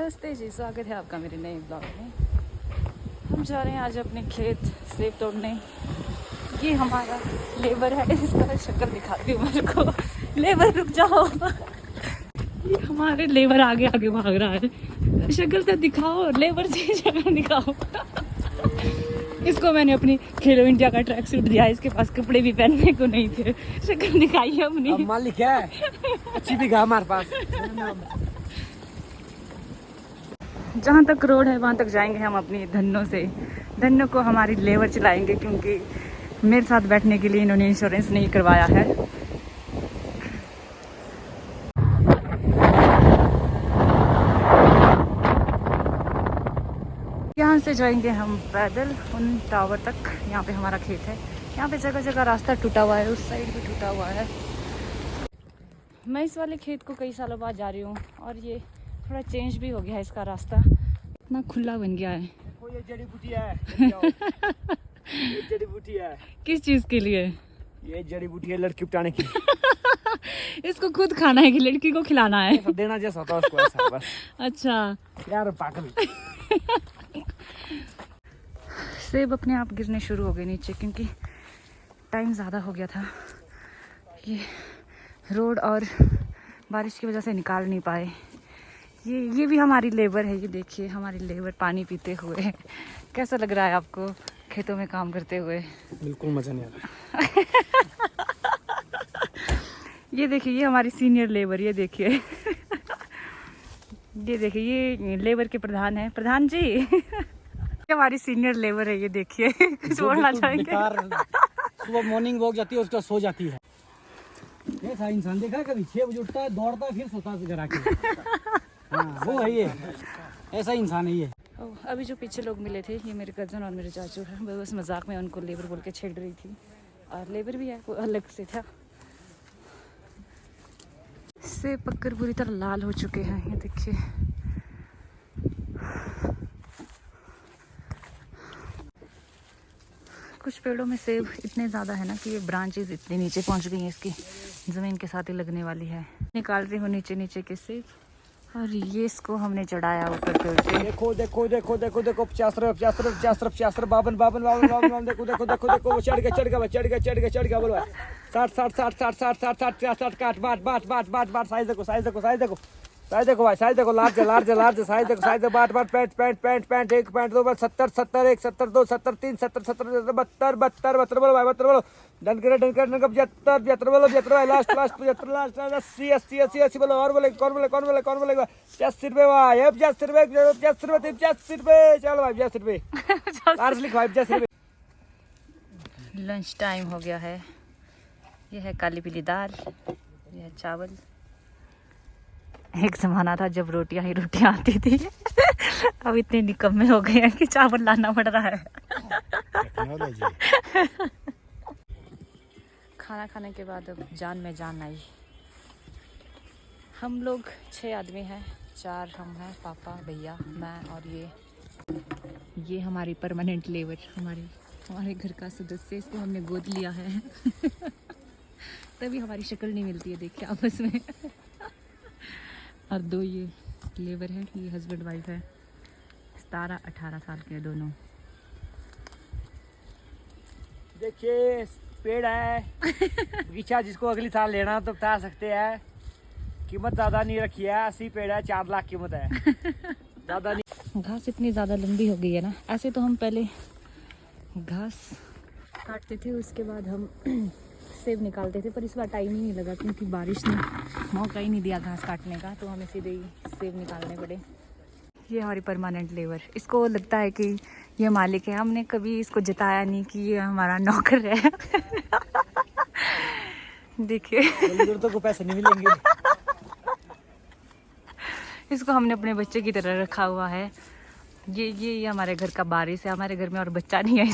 नमस्ते जी, स्वागत है आपका मेरे नए ब्लॉग में। हम जा रहे हैं आज अपने खेत सेब तोड़ने। ये हमारा लेबर है, इसका शक्ल दिखाती हूँ मेरे को। लेबर रुक जाओ। ये हमारे लेबर आगे आगे भाग रहा है। शक्ल से दिखाओ, लेबर से शक्ल दिखाओ। इसको मैंने अपनी खेलो इंडिया का ट्रैक सूट दिया। इसके पास कपड़े भी पहनने को नहीं थे। शक्ल दिखाई अपनी। मालिक है अच्छी भी हमारे पास। जहाँ तक रोड है वहाँ तक जाएंगे हम अपनी धन्नों से। धन्नों को हमारी लेबर चलाएंगे क्योंकि मेरे साथ बैठने के लिए इन्होंने इंश्योरेंस नहीं करवाया है। यहाँ से जाएंगे हम पैदल उन टावर तक। यहाँ पे हमारा खेत है। यहाँ पे जगह जगह रास्ता टूटा हुआ है, उस साइड भी टूटा हुआ है। मैं इस वाले खेत को कई सालों बाद जा रही हूँ और ये थोड़ा चेंज भी हो गया है। इसका रास्ता इतना खुला बन गया है। ये जड़ी बूटी है। ये जड़ी बूटी है। किस चीज़ के लिए? ये जड़ी बूटी है लड़की उठाने की। इसको खुद खाना है कि लड़की को खिलाना है? देना जैसा होता है उसको ऐसा बस। अच्छा यार पागल। सेब अपने आप गिरने शुरू हो गए नीचे क्योंकि टाइम ज़्यादा हो गया था। ये रोड और बारिश की वजह से निकाल नहीं पाए। ये भी हमारी लेबर है। ये देखिए हमारी लेबर पानी पीते हुए। कैसा लग रहा है आपको खेतों में काम करते हुए? बिल्कुल मजा नहीं आ रहा। ये देखिए ये हमारी सीनियर लेबर। ये देखिए ये देखिए ये लेबर के प्रधान है। प्रधान जी ये हमारी सीनियर लेबर है। ये देखिए कुछ बोलना चाहेंगे? सुबह मॉर्निंग वॉक जाती है उसका सो जाती है। ऐसा इंसान देखा है कभी? 6 बजे उठता है, दौड़ता है, फिर सोता है घर आके। हाँ, वो है ये। ऐसा इंसान है ये। अभी जो पीछे लोग मिले थे ये मेरे कज़न और मेरे चाचू हैं। मैं बस मजाक में उनको लेबर बोल के छेड़ रही थी। और लेबर भी है, वो अलग से था। सेब पककर बुरी तरह लाल हो चुके हैं। ये देखिए कुछ पेड़ों में सेब इतने ज़्यादा है ना कि ये ब्रांचेस इतने नीचे पहुंच गई हैं, इसकी ज़मीन के साथ ही लगने वाली है। निकाल रही हूँ नीचे नीचे के सेब और ये इसको हमने चढ़ाया ऊपर पेड़ पे। देखो देखो देखो देखो देखो 50 रुपये 50 रुपये 50 रुपये 50 रुपये 52 52 52 52 देखो देखो देखो देखो चढ़ गया चढ़ गया चढ़ गया चढ़ गया चढ़ गया बोलो 60 60 60 60 60 60 60 काट बाट बाट बाट बाट बाट साइज देखो साइज देखो साइज देखो साइज देखो भाई साइज देखो लार्ज लार्ज लार्ज साइज देखो साइज बाट बाट पैंट पैंट पैंट पैंट एक पैंट 2 70 70 1 70 2 70 3 70 70 72 72 72 बोलो भाई 72 बोलो डन कर 75 75 बोलो 75 भाई लास्ट लास्ट 75 लास्ट 80 80 80 80 बोलो और बोले कौन बोले कौन बोले कौन बोले 85 रुपये भाई 85 रुपये 85 रुपये 85 रुपये चलो भाई 85 रुपये लार्ज लिख भाई 85 रुपये। लंच टाइम हो गया है। ये है काली पीली दाल, ये है चावल। एक ज़माना था जब रोटियां ही रोटियां आती थी। अब इतने निकम्मे हो गए हैं कि चावल लाना पड़ रहा है। खाना खाने के बाद अब जान में जान आई। हम लोग 6 आदमी हैं। 4 हम हैं, पापा भैया मैं और ये हमारी परमानेंट लेबर, हमारे घर का सदस्य। इसको हमने गोद लिया है। तभी हमारी शक्ल नहीं मिलती है देखिए आपस में। और 2 ये लेबर है, ये हस्बैंड वाइफ है। 17-18 साल के दोनों। देखिए पेड़ है बगीचा, जिसको अगली साल लेना तो बता सकते हैं। कीमत ज़्यादा नहीं रखी है, 80 पेड़ है, 4 लाख कीमत है। ज़्यादा नहीं। घास इतनी ज़्यादा लंबी हो गई है ना। ऐसे तो हम पहले घास काटते थे, उसके बाद हम सेब निकालते थे, पर इस बार टाइम ही नहीं लगा क्योंकि बारिश ने मौका ही नहीं दिया घास काटने का, तो हमें सीधे ही सेब निकालने पड़े। ये हमारी परमानेंट लेबर। इसको लगता है कि ये मालिक है। हमने कभी इसको जताया नहीं कि ये हमारा नौकर है। देखिए तो को पैसे नहीं मिलेंगे। इसको हमने अपने बच्चे की तरह रखा हुआ है। ये हमारे घर का बारिश है। हमारे घर में और बच्चा नहीं है,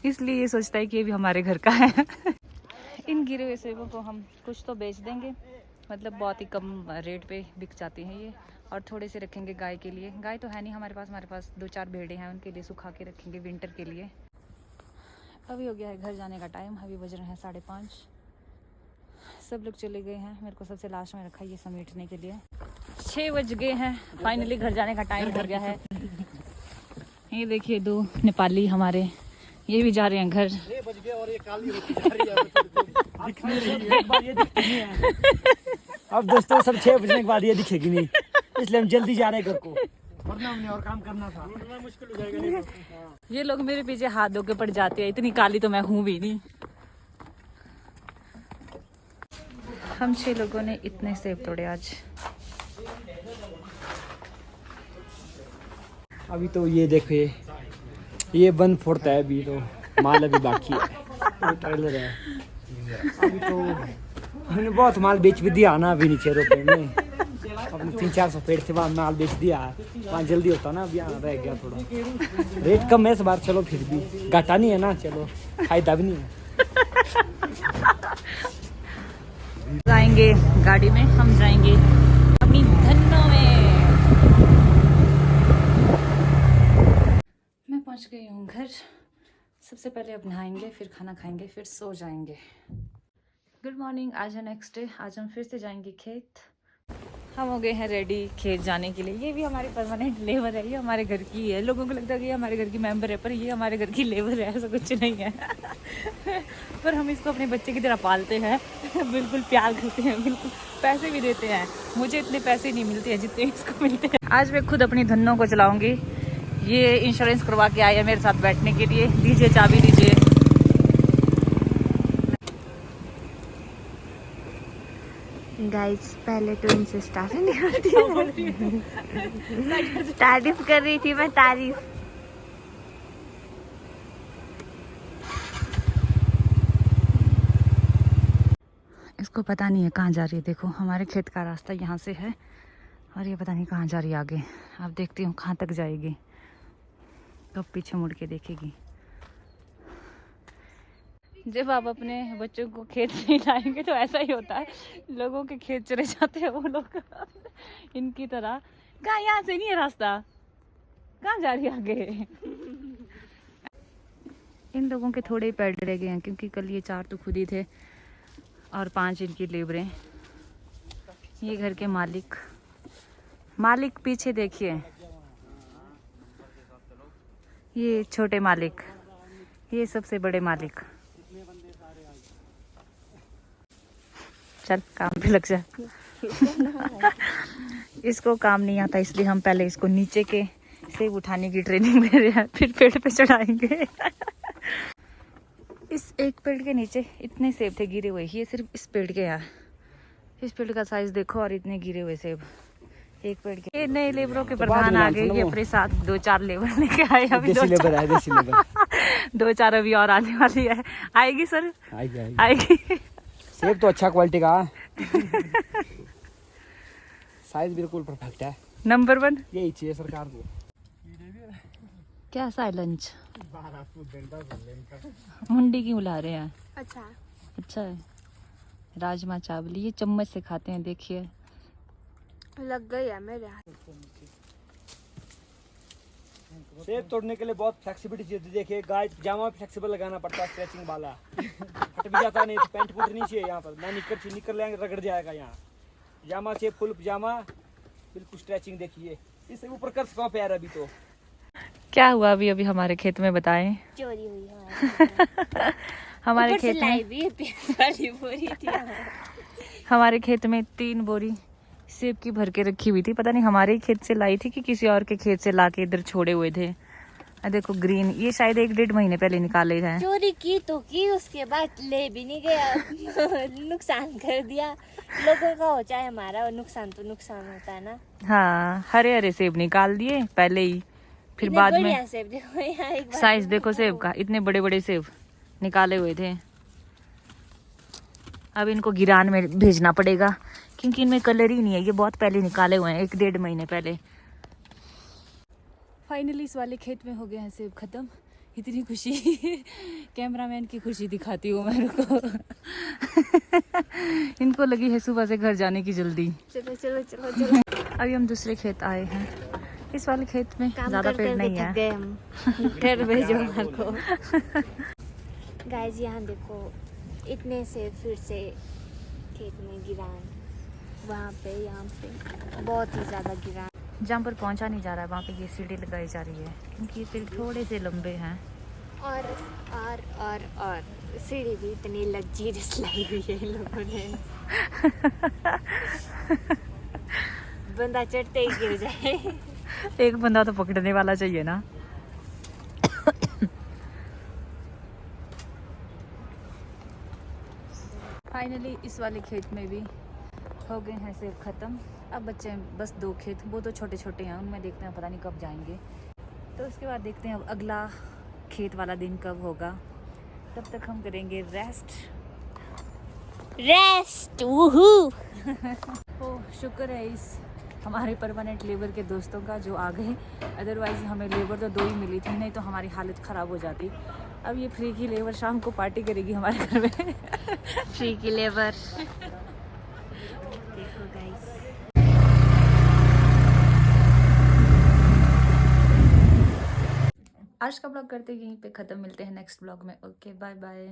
इसलिए ये सोचता है कि ये भी हमारे घर का है। इन गिरे हुए सेबों को हम कुछ तो बेच देंगे, मतलब बहुत ही कम रेट पे बिक जाते हैं ये। और थोड़े से रखेंगे गाय के लिए। गाय तो है नहीं हमारे पास 2-4 भेड़ें हैं, उनके लिए सुखा के रखेंगे विंटर के लिए। अभी हो गया है घर जाने का टाइम। अभी बज रहे हैं 5:30। सब लोग चले गए हैं। मेरे को सबसे लास्ट में रखा ये समेटने के लिए। 6 बज गए हैं, फाइनली घर जाने का टाइम हो गया है। ये देखिए 2 नेपाली हमारे, ये भी जा रहे हैं घर। 6 बज गए और ये काली होती जा रही है। अब दोस्तों सब 6 बजने के बाद ये दिखेगी नहीं, इसलिए हम जल्दी जा रहे हैं घर को, वरना हमने और काम करना था। मुश्किल हो जाएगा नहीं। ये लोग मेरे पीछे हाथ धो के पड़ जाते हैं, इतनी काली तो मैं हूँ भी नहीं। हम 6 लोगों ने इतने सेब तोड़े आज। अभी तो ये देखो, ये 1/4 है, अभी तो माल अभी बाकी है, ये ट्रेलर है। अभी तो हमने बहुत माल बेच भी दिया ना, अभी नीचे रुपए में अपने 300-400 पेड़ से वहाँ माल बेच दिया। वहाँ जल्दी होता ना, अभी यहाँ रह गया थोड़ा, रेट कम है इस बार। चलो फिर भी घाटा नहीं है ना, चलो फायदा भी नहीं है। जाएंगे गाड़ी में, हम जाएंगे अपनी धन्नो में। मैं पहुंच गई हूँ घर। सबसे पहले अब नहाएंगे, फिर खाना खाएंगे, फिर सो जाएंगे। गुड मॉर्निंग, आज है नेक्स्ट डे। आज हम फिर से जाएंगे खेत। हम हो गए हैं रेडी खेत जाने के लिए। ये भी हमारी परमानेंट लेबर है, ये हमारे घर की है। लोगों को लगता है कि ये हमारे घर की मेंबर है, पर ये हमारे घर की लेबर है, ऐसा कुछ नहीं है। पर हम इसको अपने बच्चे की तरह पालते हैं, बिल्कुल प्यार करते हैं, बिल्कुल पैसे भी देते हैं। मुझे इतने पैसे नहीं मिलते हैं जितने इसको मिलते हैं। आज मैं खुद अपनी धन्नों को चलाऊंगी। ये इंश्योरेंस करवा के आया मेरे साथ बैठने के लिए। दीजिए चाबी दीजिए। गाइस पहले तो इनसे स्टार्ट नहीं होती, तारीफ कर रही थी मैं, तारीफ। इसको पता नहीं है कहाँ जा रही है। देखो हमारे खेत का रास्ता यहाँ से है और ये पता नहीं कहाँ जा रही है आगे। अब देखती हूँ कहाँ तक जाएगी, कब पीछे मुड़ के देखेगी। जब आप अपने बच्चों को खेत नहीं लाएंगे तो ऐसा ही होता है, लोगों के खेत चले जाते हैं वो लोग इनकी तरह। कहाँ, यहाँ से नहीं है रास्ता, कहाँ जा रही है आगे। इन लोगों के थोड़े ही पैर रह गए हैं, क्योंकि कल ये 4 तो खुद ही थे और 5 इनकी लेबरें। ये घर के मालिक पीछे देखिए, ये छोटे मालिक, ये सबसे बड़े मालिक। चल काम पे लग जा। इसको काम नहीं आता, इसलिए हम पहले इसको नीचे के सेब उठाने की ट्रेनिंग दे रहे हैं, फिर पेड़ पे चढ़ाएंगे। इस एक पेड़ के नीचे इतने सेब थे गिरे हुए, ये सिर्फ इस पेड़ के यार। इस पेड़ का साइज देखो और इतने गिरे हुए सेब एक पेड़ के। ये नए लेबरों के प्रधान आ गए, ये अपने साथ 2-4 लेबर लेके आए। अभी देसी लेबर है, देसी लेबर। 2-4 अभी और आने वाली है। आएगी सर, आएगी। सेब तो अच्छा क्वालिटी का है, साइज बिल्कुल परफेक्ट है, नंबर 1 यही चाहिए सरकार को। क्या साइलेंस मुंडी क्यों ला रहे हैं? अच्छा है। राजमा चावल ये चम्मच से खाते हैं, देखिए लग गई है मेरे हाथ। सेब तोड़ने के लिए बहुत फ्लेक्सिबिलिटी चाहिए। देखिए गाय पजामा भी फ्लेक्सिबल लगाना पड़ता है, स्ट्रेचिंग वाला। फट भी जाता नहीं तो पैंट फूट नहीं चाहिए यहाँ पर ना, निकर लेंगे रगड़ जाएगा यहाँ। पजामा चाहिए, फुल पजामा, बिल्कुल स्ट्रेचिंग। देखिए इससे ऊपर कर सका पैर। अभी तो क्या हुआ अभी हमारे खेत में, बताएं। चोरी हुई हमारे खेत में हमारे खेत में 3 बोरी सेब की भर के रखी हुई थी। पता नहीं हमारे ही खेत से लाई थी कि किसी और के खेत से लाके इधर छोड़े हुए थे। देखो ग्रीन, ये शायद 1-1.5 महीने पहले निकाले थे। चोरी की तो की, उसके बाद ले भी नहीं गया। नुकसान कर दिया लोगों का, हो चाहे हमारा, नुकसान तो नुकसान होता है ना। हाँ, हरे हरे सेब निकाल दिए पहले ही, फिर बाद में सेब देखो यहाँ, साइज देखो सेब का, इतने बड़े बड़े सेब निकाले हुए थे। अब इनको गिरान में भेजना पड़ेगा, क्योंकि इनमें कलर ही नहीं है। ये बहुत पहले निकाले हुए हैं, 1-1.5 महीने पहले। फाइनली इस वाले खेत में हो गए हैं सेब खत्म। इतनी खुशी कैमरामैन की खुशी दिखाती हूँ मेरे को। इनको लगी है सुबह से घर जाने की जल्दी। चलो चलो चलो चलो। अभी हम दूसरे खेत आए हैं। इस वाले खेत में ज्यादा पेड़ नहीं है। घर भेजो को। गाइस यहाँ देखो, इतने से फिर से खेत में गिरान। वहाँ पे यहाँ पे बहुत ही ज़्यादा गिरा। जहाँ पर पहुँचा नहीं जा रहा है वहाँ पे ये सीढ़ी लगाई जा रही है क्योंकि ये पेड़ थोड़े से लंबे हैं। और सीढ़ी भी इतनी लग्जरियस लाई हुई है इन लोगों ने। बंदा चढ़ते ही गिर जाए। एक बंदा तो पकड़ने वाला चाहिए ना। फाइनली इस वाले खेत में भी हो गए हैं सेब ख़त्म। अब बच्चे हैं बस 2 खेत, वो तो छोटे छोटे हैं, उनमें देखते हैं पता नहीं कब जाएंगे। तो उसके बाद देखते हैं अब अगला खेत वाला दिन कब होगा। तब तक हम करेंगे रेस्ट। वूहू। ओ शुक्र है इस हमारे परमानेंट लेबर के दोस्तों का जो आ गए, अदरवाइज़ हमें लेबर तो 2 ही मिली थी, नहीं तो हमारी हालत ख़राब हो जाती। अब ये फ्री की लेबर शाम को पार्टी करेगी हमारे घर में। फ्री की लेबर। देखो गाइस। आज का ब्लॉग करते यहीं पे ख़त्म, मिलते हैं नेक्स्ट ब्लॉग में। Okay bye bye.